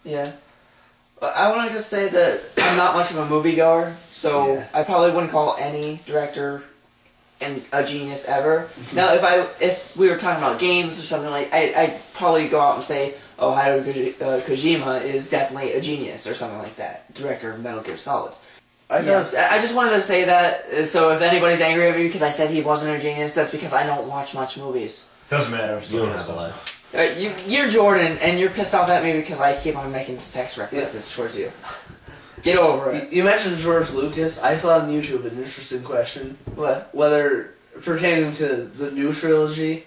Yeah. I want to just say that I'm not much of a moviegoer, so I probably wouldn't call any director a genius ever. Now, if we were talking about games or something like, I'd probably go out and say, oh, Hideo Kojima is definitely a genius or something like that. Director of Metal Gear Solid. I just wanted to say that, so if anybody's angry at me because I said he wasn't a genius, that's because I don't watch much movies. Doesn't matter. I'm still you don't have to lie. You're Jordan, and you're pissed off at me because I keep on making sex references towards you. Get over it. You mentioned George Lucas. I saw on YouTube an interesting question. What? Whether, pertaining to the new trilogy,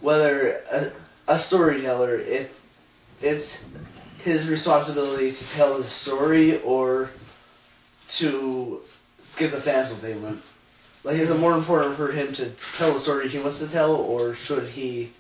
whether a storyteller, if it's his responsibility to tell his story or to give the fans what they want. Like, is it more important for him to tell the story he wants to tell, or should he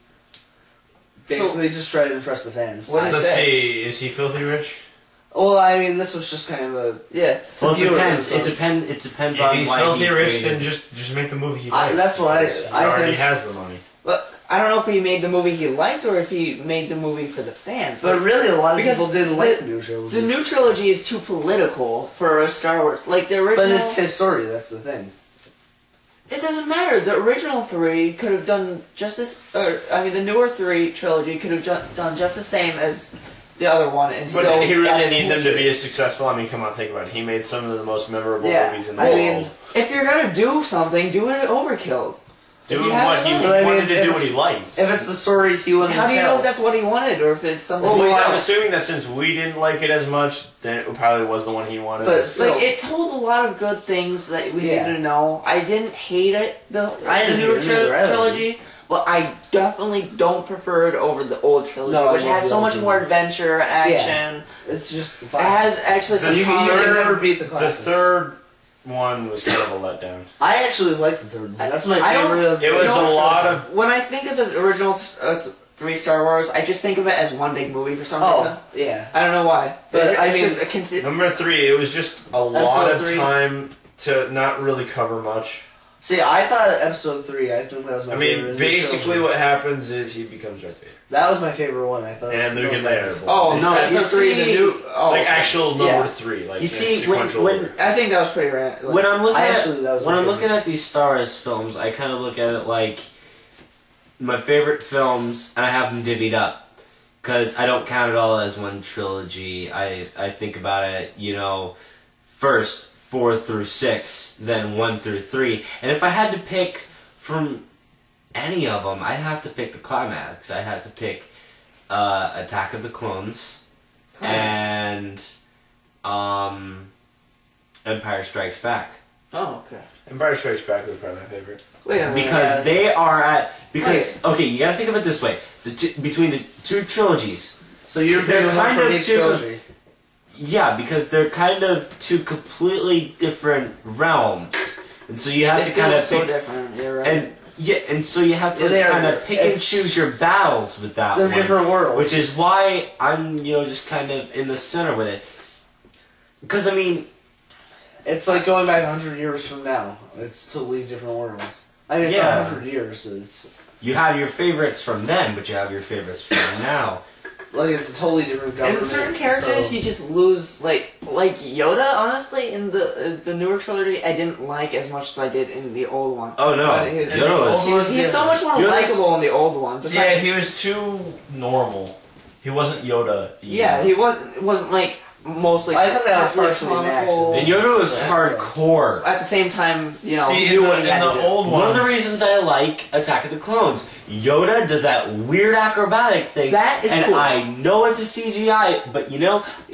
basically just try to impress the fans? Let's see, is he filthy rich? Well, I mean, this was just kind of a... Yeah. Well, it depends. It depends on why he's filthy rich, then just make the movie he likes. That's what he already has the money. But I don't know if he made the movie he liked or if he made the movie for the fans. But really, a lot of people didn't like the new trilogy. The new trilogy is too political for a Star Wars. Like, the original... But it's his story, that's the thing. It doesn't matter. The original three could have done just this... the newer three trilogy could have done just the same as the other one and still... But did he really need them to be as successful? I mean, come on, think about it. He made some of the most memorable movies in the world. mean, if you're gonna do something, do it overkill. Do what he wanted to do what he liked. If it's the story he wanted to tell. How do you know if that's what he wanted, or if it's something... Well, I'm assuming that since we didn't like it as much, then it probably was the one he wanted. But like, it told a lot of good things that we needed to know. I didn't hate it, the newer trilogy, but I definitely don't prefer it over the old trilogy, which has so much more adventure, action. Yeah. It's just the it has actually some... You can never beat the classics. The third one was kind of a letdown. I actually like the third one. That's my favorite. It was a lot of... When I think of the original three Star Wars, I just think of it as one big movie for some reason. Yeah. I don't know why. But I mean, just number 3, it was just a lot of time to not really cover much. See, I thought episode 3, I think that was my favorite. I mean, basically what happens is he becomes Darth Vader. That was my favorite one. I thought. And Luke and Leia. Oh no, episode 3, the new, like actual number 3, like you see when I think that was pretty rad. When I'm looking at these Star Wars films, I kind of look at it like my favorite films, and I have them divvied up because I don't count it all as one trilogy. I think about it, first 4 through 6, then 1 through 3, and if I had to pick from any of them, I'd have to pick the climax. I'd have to pick Attack of the Clones and Empire Strikes Back. Oh, okay. Empire Strikes Back was probably my favorite. Wait a minute. Because they are okay, you gotta think of it this way: between the two trilogies. So you're kind of each trilogy. Yeah, because they're kind of two completely different realms, and so you have to kind of so different. You're right. And so you have to kind of pick and choose your battles with that one. They're different worlds. Which is why I'm, just kind of in the center with it. Because, I mean... It's like going back 100 years from now. It's totally different worlds. I mean, it's not 100 years, but it's... You have your favorites from then, but you have your favorites from now. Like, it's a totally different government. And certain characters, you just lose, like Yoda, honestly, in the newer trilogy, I didn't like as much as I did in the old one. Oh, no. He's so much more likable in the old one. Yeah, he was too normal. He wasn't Yoda. Yeah, he wasn't like, mostly... I thought that was partially natural. And Yoda was hardcore. At the same time, See, in the old ones... One of the reasons I like Attack of the Clones, Yoda does that weird acrobatic thing, that is cool. I know it's a CGI, but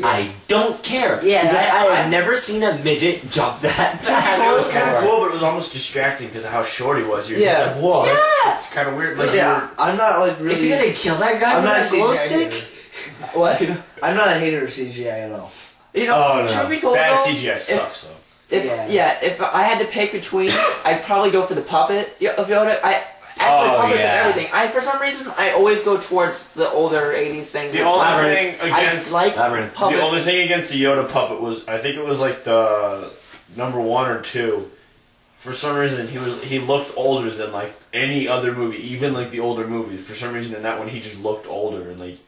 I don't care. Yeah, because I have never seen a midget jump that fast. It was kind of cool, but it was almost distracting because of how short he was. You're just like, whoa, it's kind of weird. Like, I'm not like really... Is he gonna kill that guy with a glow stick? What? I'm not a hater of CGI at all. Truth be told, bad CGI sucks, though. If I had to pick between, I'd probably go for the puppet of Yoda. Puppets and everything. For some reason, I always go towards the older 80s thing. The only thing against the only thing against the Yoda puppet was, I think it was like the number 1 or 2. For some reason, he looked older than like any other movie, even like the older movies. For some reason, in that one, he just looked older, and like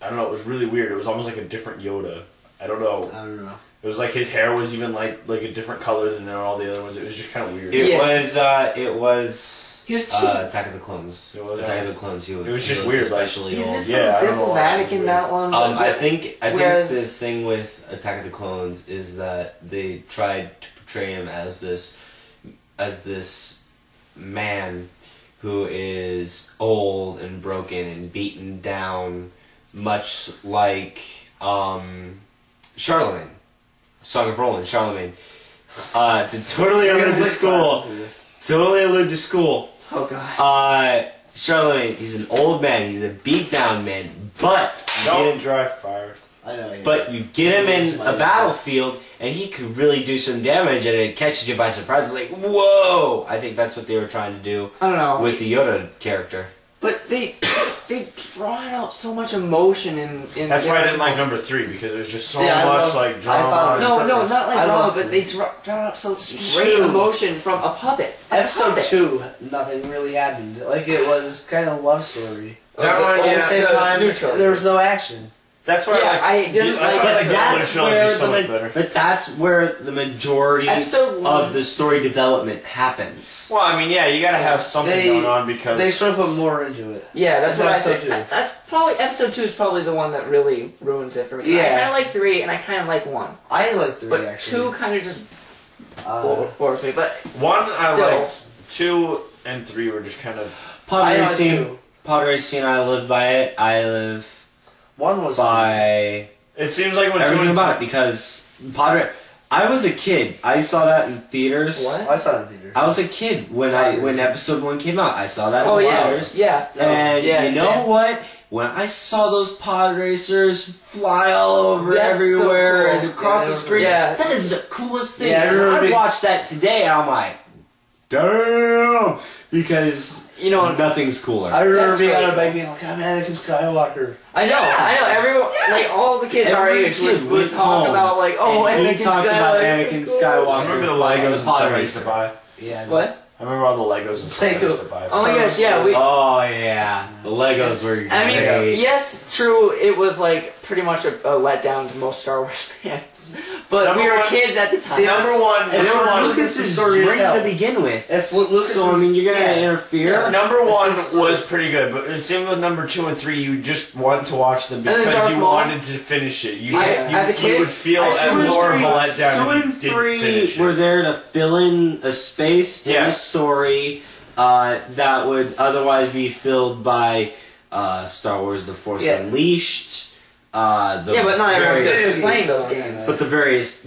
I don't know. It was really weird. It was almost like a different Yoda. I don't know. I don't know. It was like his hair was even like a different color than all the other ones. It was just kind of weird. It Yeah. was. He was too. Attack of the Clones. It was, Attack of the Clones. it was just weird. Especially He's old. just Yeah, I so don't know why. diplomatic in that one. I think whereas- the thing with Attack of the Clones is that they tried to portray him as this man who is old and broken and beaten down, much like Charlemagne, Song of Roland, Charlemagne. To totally allude to school. Totally allude to school. Oh god. Charlemagne, he's an old man, he's a beat down man, but you get him, dry fire. I know. but you get him in a battlefield and he could really do some damage and it catches you by surprise. It's like, whoa! I think that's what they were trying to do I don't know. with the Yoda character. But they drawn out so much emotion in That's the why I didn't like originals. number 3 because there's just so See, I much love- like I drama. thought- No, not like I drama, love but they drawn out so great emotion from a puppet. A Episode puppet. 2, nothing really happened. Like, it was kind of a love story. That The- one, the- yeah. At the same the time, new trilogy. there was no action. That's why Yeah, I didn't that's like why it. I like the That's trilogy where so much better. but that's where the majority Episode 1. of the story development happens. Well, I mean, yeah, you gotta have something They- going on because They should have put more into it. Yeah, that's what I Episode think. 2. That's probably episode 2 is probably the one that really ruins it for me. So I Yeah. kind of like 3 and I kind of like 1, I like 3, but actually. 2 kind of just Uh, bores me. But one I Still. liked, 2 and 3 were just kind of. Pod I like racing, 2. pod racing. I live by it. I live 1 was by It seems like when 2 everything and about it because I was a kid. I saw that in theaters. What? I saw it in theater. I was a kid when when episode 1 came out. I saw that oh in yeah, theaters. yeah. And yeah, you know same. what? When I saw those pod racers fly all over That's so everywhere cool. and across Yeah, the screen, yeah. that is the coolest thing. Yeah, I And remember I being- watched that today and I'm like, damn! Because You know, nothing's cooler. I remember That's being really on a cool. bike being like, I'm Anakin Skywalker. I know. Everyone, like all the kids our Every age kid would went talk home about like, oh, and Anakin he talked about Skywalker. Anakin so cool. Skywalker. I remember the flying Legos on and pod stuff I used to racer. buy. Yeah. What? I remember all the Legos and stuff I used to buy. Oh my gosh, yeah. We. Oh yeah, the Legos were great. I mean, yes, true. It was like pretty much a letdown to most Star Wars fans, but Number we were one- kids at the time. See, Number one, It's And it number was one, Lucas's story to dream tell. to begin with. It's Lucas. So I mean, you're gonna interfere. Yeah. number one This is- was pretty good, but it seemed with number 2 and 3, you just wanted to watch them then because Darth you Maul. wanted to finish it. You, I- you, as a you kid, would feel I as two and more of a three- letdown Two if you and didn't 3 finish were it. there to fill in a space in Yeah. the story that would otherwise be filled by Star Wars: The Force Yeah. Unleashed. Yeah, but not everyone's various- just playing those games. But the various